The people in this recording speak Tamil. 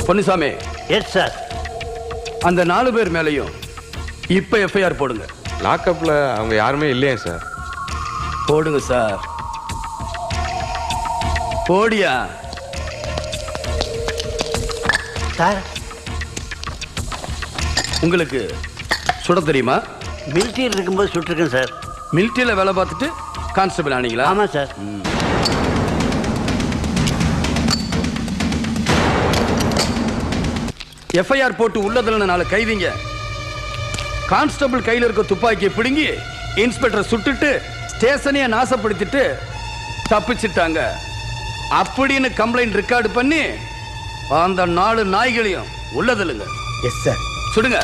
Ponnusamy, yes sir. அந்த 4 பேர் மேலையும் இப்ப எஃப்ஐஆர் போடுங்க. லாக்அப்ல அவங்க யாருமே இல்லையா சார்? போடுங்க சார். போடியா. சார், உங்களுக்கு சுட தெரியுமா? மிலிட்டரியில் இருக்கும்போது சுட்டிருக்கேன் சார். மிலிட்டரியில வேலை பார்த்துட்டு கான்ஸ்டபிள் ஆனீங்களா? ஆமாம் சார். எஃப்ஐஆர் போட்டு உள்ளதுல 4 கைதிங்க கான்ஸ்டபிள் கையில் இருக்க துப்பாக்கியை பிடுங்கி இன்ஸ்பெக்டரை சுட்டுட்டு ஸ்டேஷனையே நாசப்படுத்திட்டு தப்பிச்சிட்டாங்க அப்படின்னு கம்ப்ளைண்ட் ரெக்கார்டு பண்ணி அந்த 4 நாய்களையும் உள்ளதுலுங்க. Yes sir. சுடுங்க.